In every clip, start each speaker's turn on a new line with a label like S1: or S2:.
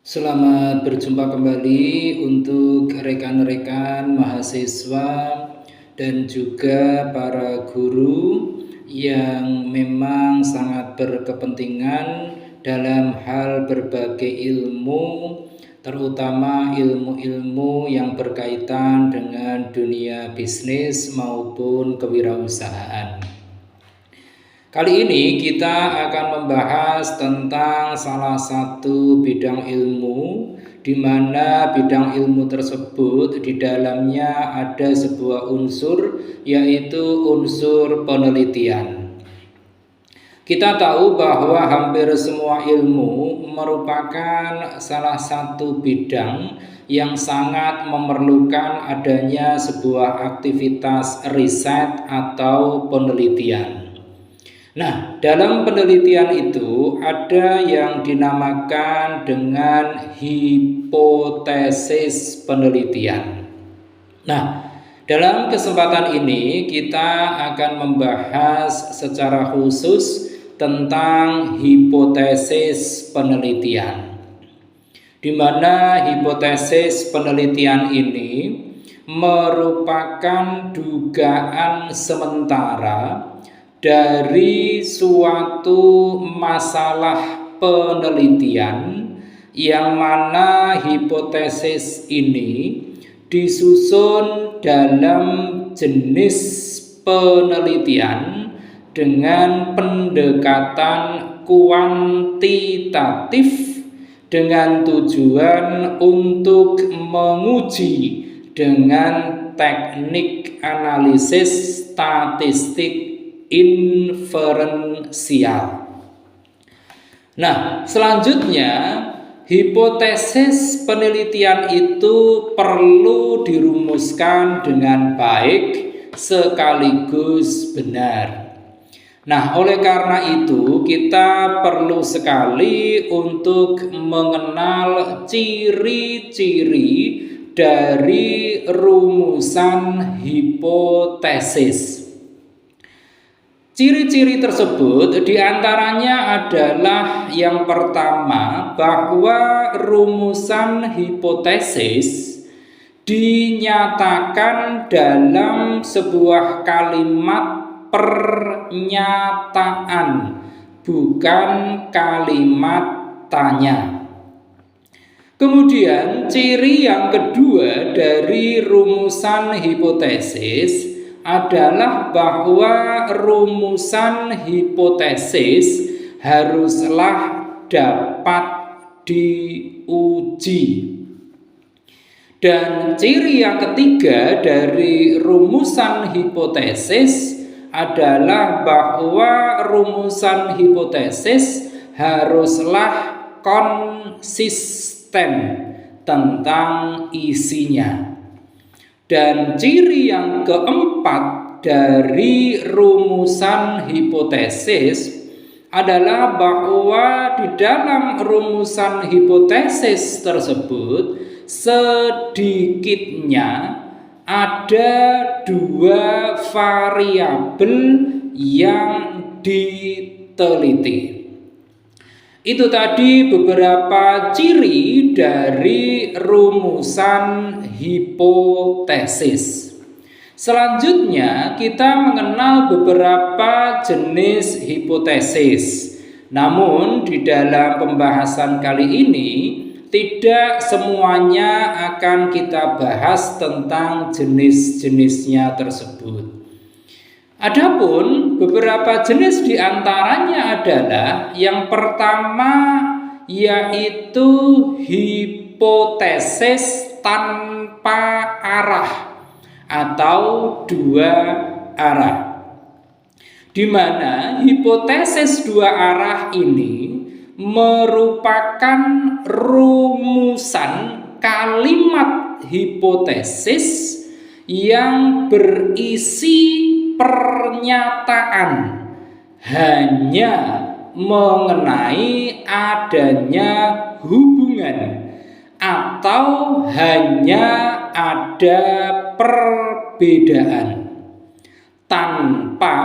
S1: Selamat berjumpa kembali untuk rekan-rekan mahasiswa dan juga para guru yang memang sangat berkepentingan dalam hal berbagai ilmu, terutama ilmu-ilmu yang berkaitan dengan dunia bisnis maupun kewirausahaan. Kali ini kita akan membahas tentang salah satu bidang ilmu, di mana bidang ilmu tersebut di dalamnya ada sebuah unsur, yaitu unsur penelitian. Kita tahu bahwa hampir semua ilmu merupakan salah satu bidang yang sangat memerlukan adanya sebuah aktivitas riset atau penelitian. Nah, dalam penelitian itu ada yang dinamakan dengan hipotesis penelitian. Nah, dalam kesempatan ini kita akan membahas secara khusus tentang hipotesis penelitian, di mana hipotesis penelitian ini merupakan dugaan sementara dari suatu masalah penelitian yang mana hipotesis ini disusun dalam jenis penelitian dengan pendekatan kuantitatif dengan tujuan untuk menguji dengan teknik analisis statistik inferensial. Nah, selanjutnya hipotesis penelitian itu perlu dirumuskan dengan baik sekaligus benar. Nah, oleh karena itu kita perlu sekali untuk mengenal ciri-ciri dari rumusan hipotesis. Ciri-ciri tersebut diantaranya adalah yang pertama, bahwa rumusan hipotesis dinyatakan dalam sebuah kalimat pernyataan, bukan kalimat tanya. Kemudian ciri yang kedua dari rumusan hipotesis adalah bahwa rumusan hipotesis haruslah dapat diuji. Dan ciri yang ketiga dari rumusan hipotesis adalah bahwa rumusan hipotesis haruslah konsisten tentang isinya. Dan ciri yang keempat dari rumusan hipotesis adalah bahwa di dalam rumusan hipotesis tersebut sedikitnya ada dua variabel yang diteliti. Itu tadi beberapa ciri dari rumusan hipotesis. Selanjutnya kita mengenal beberapa jenis hipotesis. Namun di dalam pembahasan kali ini tidak semuanya akan kita bahas tentang jenis-jenisnya tersebut. Adapun beberapa jenis diantaranya adalah yang pertama, yaitu hipotesis tanpa arah atau dua arah, di mana hipotesis dua arah ini merupakan rumusan kalimat hipotesis yang berisi pernyataan hanya mengenai adanya hubungan atau hanya ada perbedaan tanpa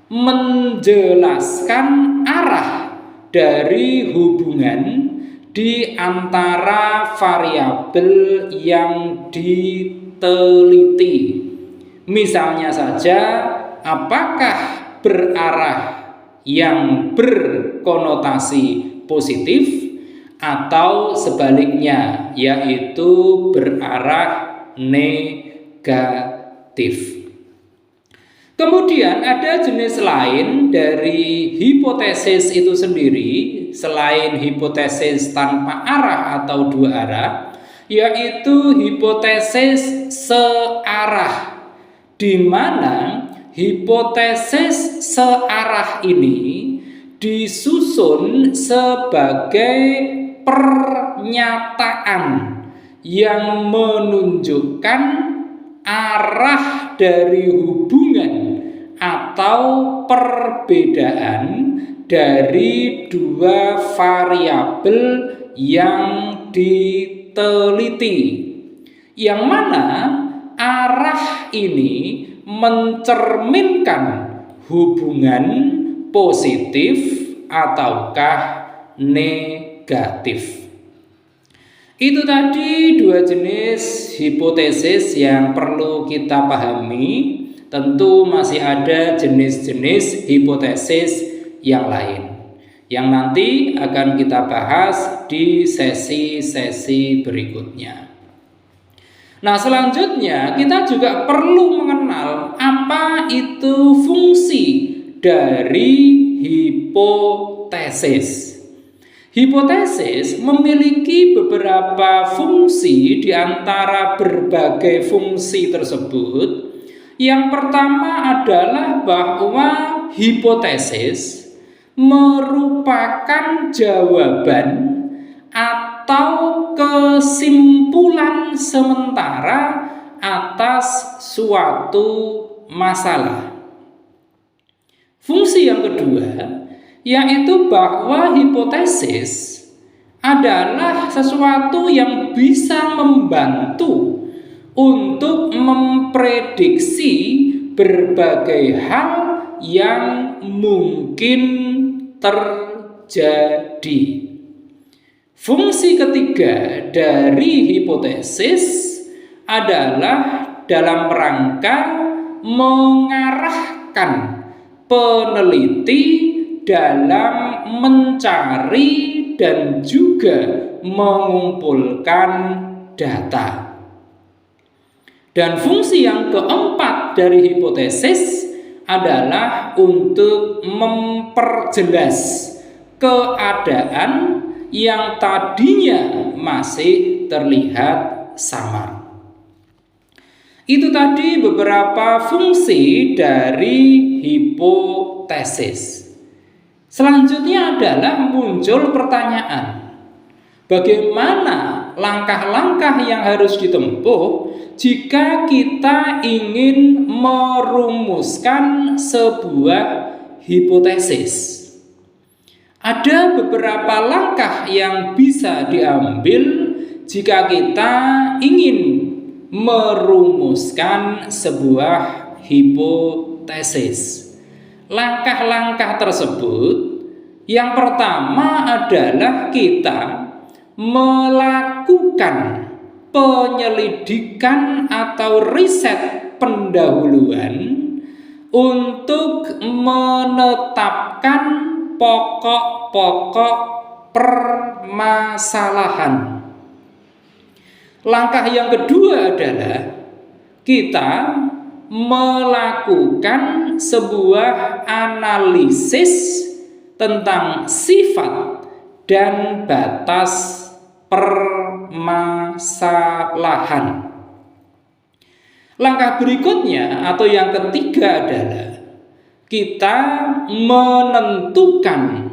S1: menjelaskan arah dari hubungan di antara variabel yang diteliti. Misalnya saja, apakah berarah yang berkonotasi positif atau sebaliknya, yaitu berarah negatif. Kemudian ada jenis lain dari hipotesis itu sendiri selain hipotesis tanpa arah atau dua arah, yaitu hipotesis searah, di mana hipotesis searah ini disusun sebagai pernyataan yang menunjukkan arah dari hubungan atau perbedaan dari dua variabel yang diteliti, yang mana arah ini mencerminkan hubungan positif ataukah negatif. Itu tadi dua jenis hipotesis yang perlu kita pahami. Tentu masih ada jenis-jenis hipotesis yang lain yang nanti akan kita bahas di sesi-sesi berikutnya. Nah, selanjutnya kita juga perlu mengenal apa itu fungsi dari hipotesis. Hipotesis memiliki beberapa fungsi di antara berbagai fungsi tersebut. Yang pertama adalah bahwa hipotesis merupakan jawaban atau kesimpulan sementara atas suatu masalah. Fungsi yang kedua yaitu bahwa hipotesis adalah sesuatu yang bisa membantu untuk memprediksi berbagai hal yang mungkin terjadi. Fungsi ketiga dari hipotesis adalah dalam rangka mengarahkan peneliti dalam mencari dan juga mengumpulkan data. Dan fungsi yang keempat dari hipotesis adalah untuk memperjelas keadaan yang tadinya masih terlihat samar. Itu tadi beberapa fungsi dari hipotesis. Selanjutnya adalah muncul pertanyaan, bagaimana langkah-langkah yang harus ditempuh jika kita ingin merumuskan sebuah hipotesis? Ada beberapa langkah yang bisa diambil jika kita ingin merumuskan sebuah hipotesis. Langkah-langkah tersebut, yang pertama adalah kita melakukan penyelidikan atau riset pendahuluan untuk menetapkan pokok-pokok permasalahan. Langkah yang kedua adalah kita melakukan sebuah analisis tentang sifat dan batas permasalahan. Langkah berikutnya atau yang ketiga adalah kita menentukan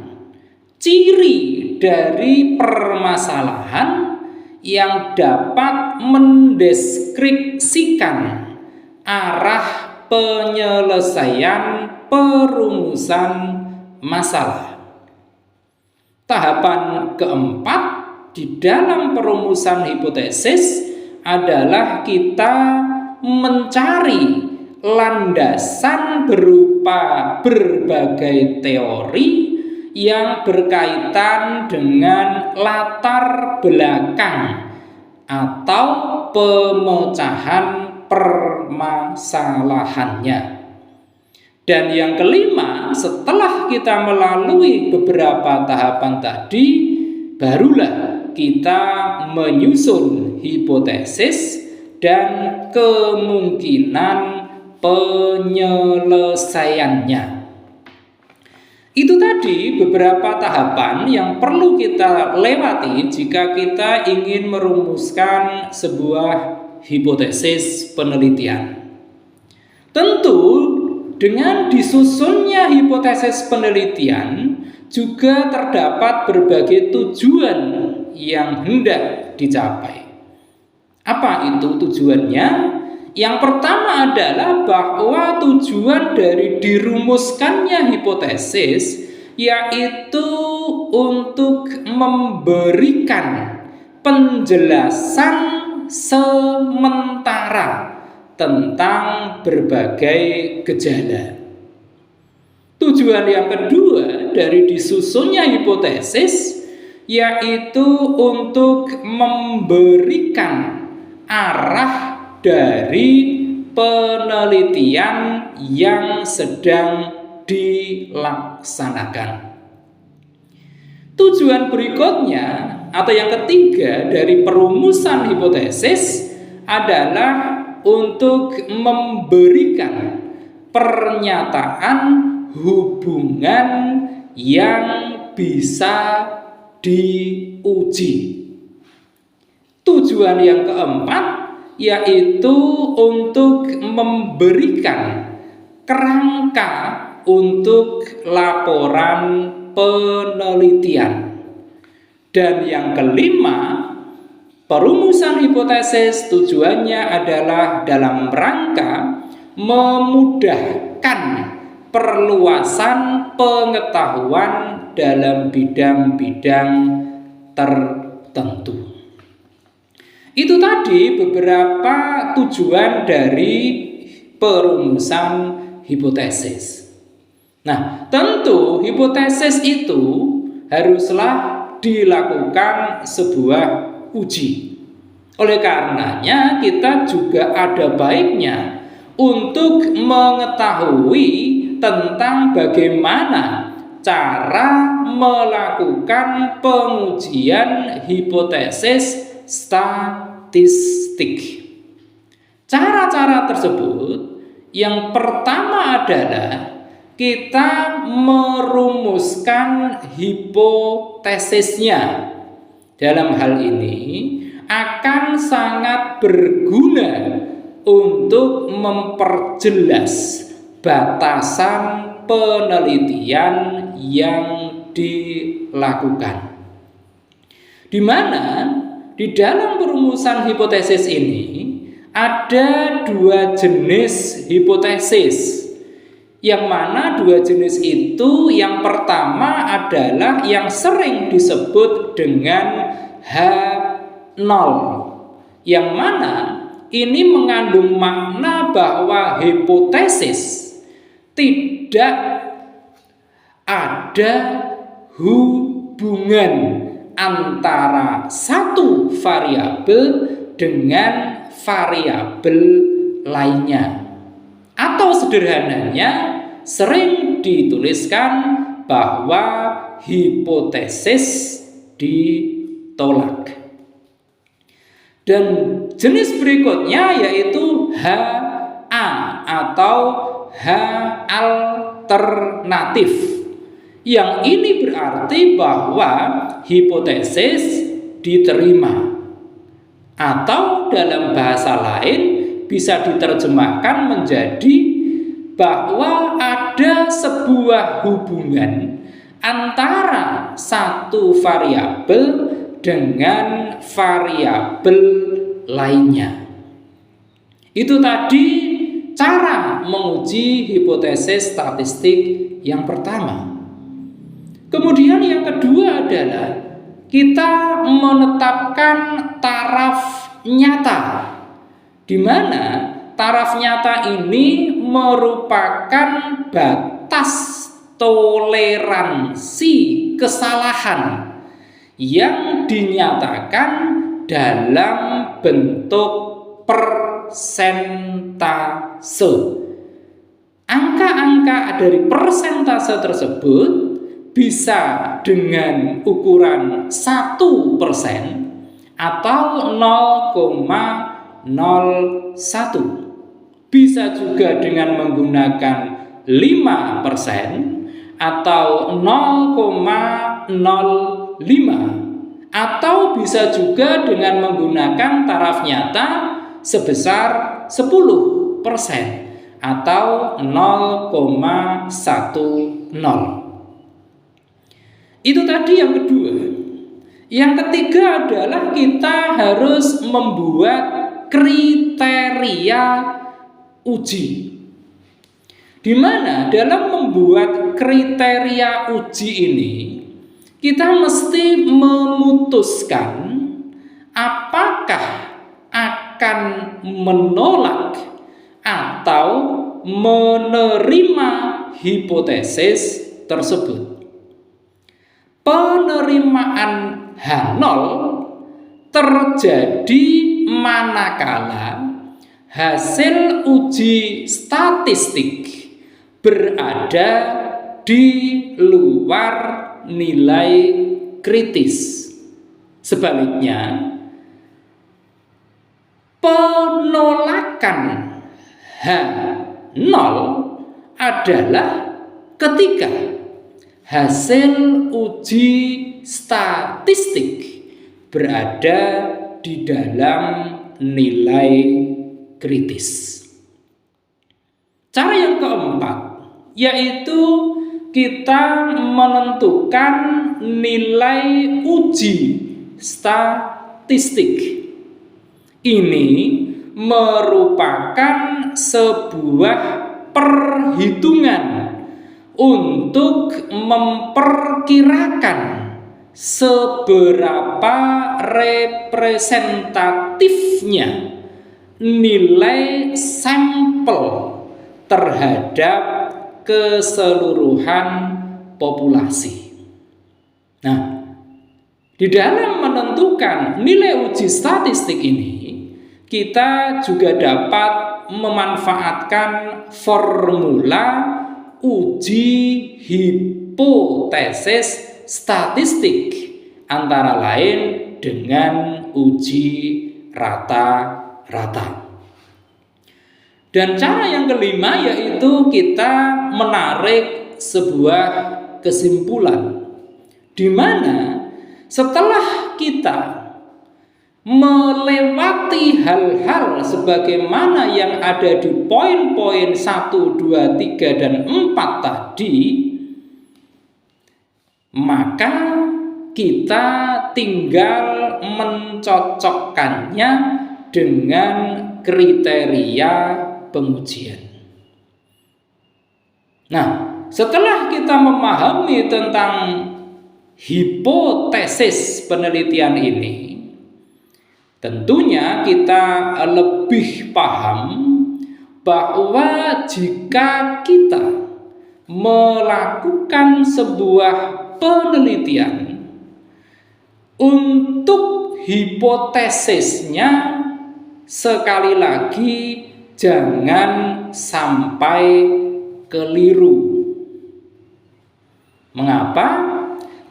S1: ciri dari permasalahan yang dapat mendeskripsikan arah penyelesaian perumusan masalah. Tahapan keempat di dalam perumusan hipotesis adalah kita mencari landasan berupa berbagai teori yang berkaitan dengan latar belakang atau pemecahan permasalahannya. Dan yang kelima, setelah kita melalui beberapa tahapan tadi, barulah kita menyusun hipotesis dan kemungkinan penyelesaiannya. Itu tadi beberapa tahapan yang perlu kita lewati jika kita ingin merumuskan sebuah hipotesis penelitian. Tentu dengan disusunnya hipotesis penelitian juga terdapat berbagai tujuan yang hendak dicapai. Apa itu tujuannya? Yang pertama adalah bahwa tujuan dari dirumuskannya hipotesis yaitu untuk memberikan penjelasan sementara tentang berbagai gejala. Tujuan yang kedua dari disusunnya hipotesis yaitu untuk memberikan arah dari penelitian yang sedang dilaksanakan. Tujuan berikutnya atau yang ketiga dari perumusan hipotesis adalah untuk memberikan pernyataan hubungan yang bisa diuji. Tujuan yang keempat yaitu untuk memberikan kerangka untuk laporan penelitian. Dan yang kelima, perumusan hipotesis tujuannya adalah dalam rangka memudahkan perluasan pengetahuan dalam bidang-bidang tertentu. Itu tadi beberapa tujuan dari perumusan hipotesis. Nah, tentu hipotesis itu haruslah dilakukan sebuah uji. Oleh karenanya kita juga ada baiknya untuk mengetahui tentang bagaimana cara melakukan pengujian hipotesis statistik. Cara-cara tersebut yang pertama adalah kita merumuskan hipotesisnya. Dalam hal ini akan sangat berguna untuk memperjelas batasan penelitian yang dilakukan. Di mana di dalam perumusan hipotesis ini ada dua jenis hipotesis. Yang mana dua jenis itu, yang pertama adalah yang sering disebut dengan H0. Yang mana ini mengandung makna bahwa hipotesis tidak ada hubungan antara satu variabel dengan variabel lainnya. Atau sederhananya sering dituliskan bahwa hipotesis ditolak. Dan jenis berikutnya yaitu HA atau H alternatif. Yang ini berarti bahwa hipotesis diterima. Atau dalam bahasa lain bisa diterjemahkan menjadi bahwa ada sebuah hubungan antara satu variabel dengan variabel lainnya. Itu tadi cara menguji hipotesis statistik yang pertama. Kemudian yang kedua adalah kita menetapkan taraf nyata, di mana taraf nyata ini merupakan batas toleransi kesalahan yang dinyatakan dalam bentuk persentase. Angka-angka dari persentase tersebut bisa dengan ukuran 1% atau 0,01. Bisa juga dengan menggunakan 5% atau 0,05, atau bisa juga dengan menggunakan taraf nyata sebesar 10% atau 0,10. Itu tadi yang kedua. Yang ketiga adalah kita harus membuat kriteria uji. Di mana dalam membuat kriteria uji ini kita mesti memutuskan apakah akan menolak atau menerima hipotesis tersebut. Penerimaan H0 terjadi manakala hasil uji statistik berada di luar nilai kritis. Sebaliknya, penolakan H0 adalah ketika hasil uji statistik berada di dalam nilai kritis. Cara yang keempat yaitu kita menentukan nilai uji statistik. Ini merupakan sebuah perhitungan untuk memperkirakan seberapa representatifnya nilai sampel terhadap keseluruhan populasi. Nah, di dalam menentukan nilai uji statistik ini, kita juga dapat memanfaatkan formula uji hipotesis statistik, antara lain dengan uji rata-rata. Dan cara yang kelima yaitu kita menarik sebuah kesimpulan, di mana setelah kita melewati hal-hal sebagaimana yang ada di poin-poin 1, 2, 3, dan 4 tadi, maka kita tinggal mencocokkannya dengan kriteria pengujian. Nah, setelah kita memahami tentang hipotesis penelitian ini, tentunya kita lebih paham bahwa jika kita melakukan sebuah penelitian, untuk hipotesisnya sekali lagi jangan sampai keliru. Mengapa?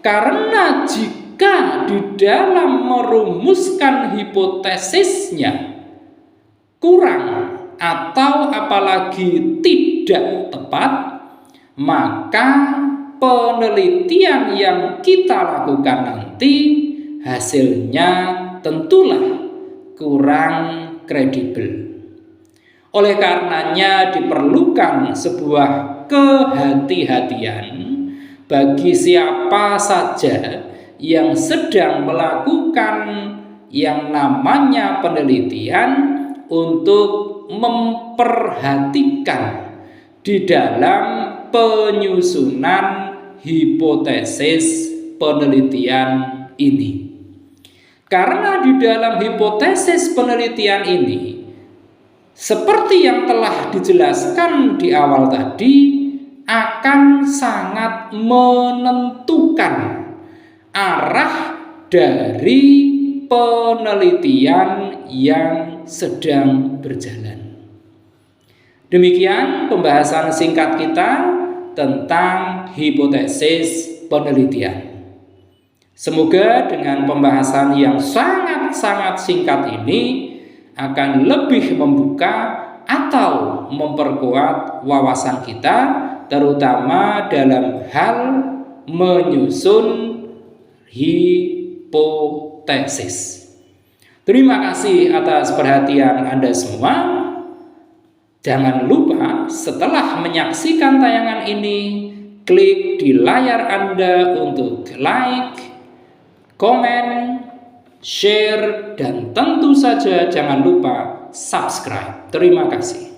S1: Karena jika di dalam merumuskan hipotesisnya kurang atau apalagi tidak tepat, maka penelitian yang kita lakukan nanti hasilnya tentulah kurang kredibel. Oleh karenanya diperlukan sebuah kehati-hatian bagi siapa saja yang sedang melakukan yang namanya penelitian untuk memperhatikan di dalam penyusunan hipotesis penelitian ini. Karena di dalam hipotesis penelitian ini, seperti yang telah dijelaskan di awal tadi, akan akan sangat menentukan arah dari penelitian yang sedang berjalan. Demikian pembahasan singkat kita tentang hipotesis penelitian. Semoga dengan pembahasan yang sangat-sangat singkat ini akan lebih membuka atau memperkuat wawasan kita, terutama dalam hal menyusun hipotesis. Terima kasih atas perhatian Anda semua. Jangan lupa setelah menyaksikan tayangan ini, klik di layar Anda untuk like, komen, share, dan tentu saja jangan lupa subscribe. Terima kasih.